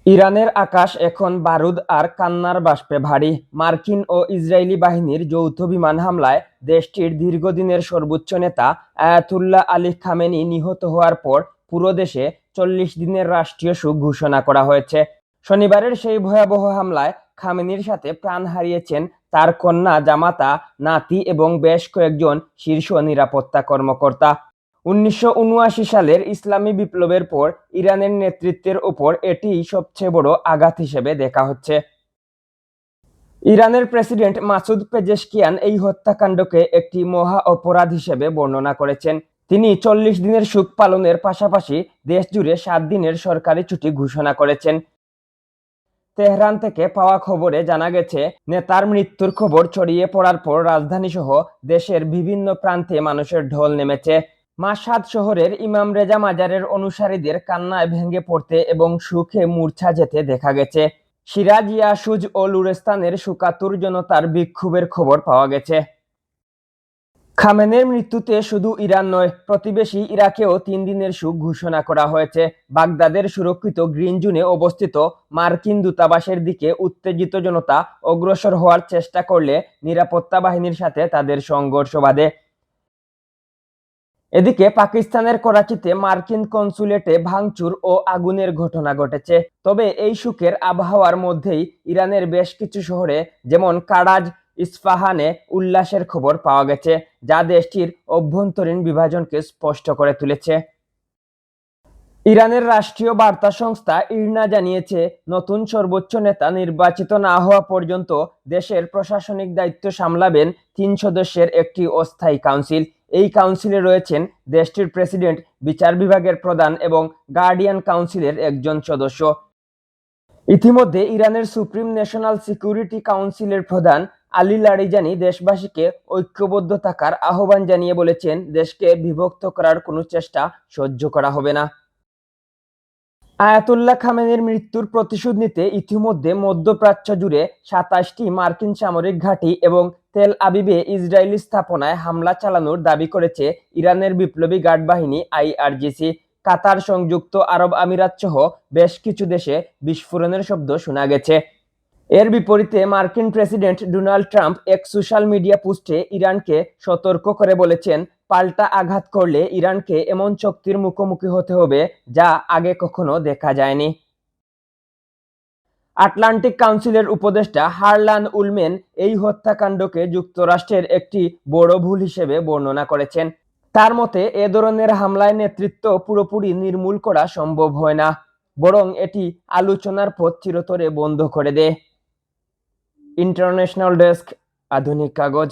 ইরানের আকাশ এখন বারুদ আর কান্নার বাষ্পে ভারী। মার্কিন ও ইসরায়েলি বাহিনীর যৌথ বিমান হামলায় দেশটির দীর্ঘদিনের সর্বোচ্চ নেতা আয়াতুল্লাহ আলী খামেনি নিহত হওয়ার পর পুরো দেশে 40 দিনের রাষ্ট্রীয় শোক ঘোষণা করা হয়েছে। শনিবারের সেই ভয়াবহ হামলায় খামেনির সাথে প্রাণ হারিয়েছেন তার কন্যা, জামাতা, নাতি এবং বেশ কয়েকজন শীর্ষ নিরাপত্তা কর্মকর্তা। ১৯৭৯ সালের ইসলামী বিপ্লবের পর ইরানের নেতৃত্বের ওপর এটিই সবচেয়ে বড় আঘাত হিসেবে দেখা হচ্ছে। ইরানের প্রেসিডেন্ট মাসুদ পেজেশকিয়ান এই হত্যাকাণ্ডকে একটি মহা অপরাধ হিসেবে বর্ণনা করেছেন। তিনি 40 দিনের শোক পালনের পাশাপাশি দেশজুড়ে 7 দিনের সরকারি ছুটি ঘোষণা করেছেন। তেহরান থেকে পাওয়া খবরে জানা গেছে, নেতার মৃত্যুর খবর ছড়িয়ে পড়ার পর রাজধানীসহ দেশের বিভিন্ন প্রান্তে মানুষের ঢল নেমেছে। মাশহাদ শহরের ইমাম রেজা মাজারের অনুসারীদের কান্নায় ভেঙে পড়তে এবং সুখে মূর্ছা যেতে দেখা গেছে। সিরাজ, ইয়াসুজ ও লুরেস্তানের শোকাতুর জনতার বিক্ষোভের খবর পাওয়া গেছে। খামেনের মৃত্যুতে শুধু ইরান নয়, প্রতিবেশী ইরাকেও 3 দিনের শোক ঘোষণা করা হয়েছে। বাগদাদের সুরক্ষিত গ্রিন জোনে অবস্থিত মার্কিন দূতাবাসের দিকে উত্তেজিত জনতা অগ্রসর হওয়ার চেষ্টা করলে নিরাপত্তা বাহিনীর সাথে তাদের সংঘর্ষ বাধে। এদিকে পাকিস্তানের করাচিতে মার্কিন কনসুলেটে ভাঙচুর ও আগুনের ঘটনা ঘটেছে। তবে এই শোকের আবহাওয়ার মধ্যেই ইরানের বেশ কিছু শহরে, যেমন কারাজ, ইস্পাহানে উল্লাসের খবর পাওয়া গেছে, যা দেশটির অভ্যন্তরীণ বিভাজনকে স্পষ্ট করে তুলেছে। ইরানের রাষ্ট্রীয় বার্তা সংস্থা ইরনা জানিয়েছে, নতুন সর্বোচ্চ নেতা নির্বাচিত না হওয়া পর্যন্ত দেশের প্রশাসনিক দায়িত্ব সামলাবেন 3 সদস্যের একটি অস্থায়ী কাউন্সিল। এই কাউন্সিলে রয়েছেন দেশটির প্রেসিডেন্ট, বিচার বিভাগের প্রধান এবং গার্ডিয়ান কাউন্সিলের একজন সদস্য। ইতিমধ্যে ইরানের সুপ্রিম ন্যাশনাল সিকিউরিটি কাউন্সিলের প্রধান আলী লারিজানি দেশবাসীকে ঐক্যবদ্ধ থাকার আহ্বান জানিয়ে বলেছেন, দেশকে বিভক্ত করার কোনো চেষ্টা সহ্য করা হবে না। আয়াতুল্লাহ খামেনির মৃত্যুর প্রতিশোধ নিতে ইতিমধ্যে মধ্যপ্রাচ্য জুড়ে 27টি মার্কিন সামরিক ঘাঁটি এবং তেল আবিবে ইসরায়েলি স্থাপনায় হামলা চালানোর দাবি করেছে ইরানের বিপ্লবী গার্ড বাহিনী আইআরজিসি। কাতার, সংযুক্ত আরব আমিরাত সহ বেশ কিছু দেশে বিস্ফোরণের শব্দ শোনা গেছে। এর বিপরীতে মার্কিন প্রেসিডেন্ট ডোনাল্ড ট্রাম্প এক সোশ্যাল মিডিয়া পোস্টে ইরানকে সতর্ক করে বলেছেন, পাল্টা আঘাত করলে ইরানকে এমন শক্তির মুখোমুখি হতে হবে যা আগে কখনো দেখা যায়নি। আটলান্টিক কাউন্সিলের উপদেষ্টা হারলান উলমেন এই হত্যাকাণ্ডকে যুক্তরাষ্ট্রের একটি বড় ভুল হিসেবে বর্ণনা করেছেন। তার মতে, এ ধরনের হামলায় নেতৃত্ব পুরোপুরি নির্মূল করা সম্ভব হয় না, বরং এটি আলোচনার পথ চিরতরে বন্ধ করে দেয়। ইন্টারন্যাশনাল ডেস্ক, আধুনিক কাগজ।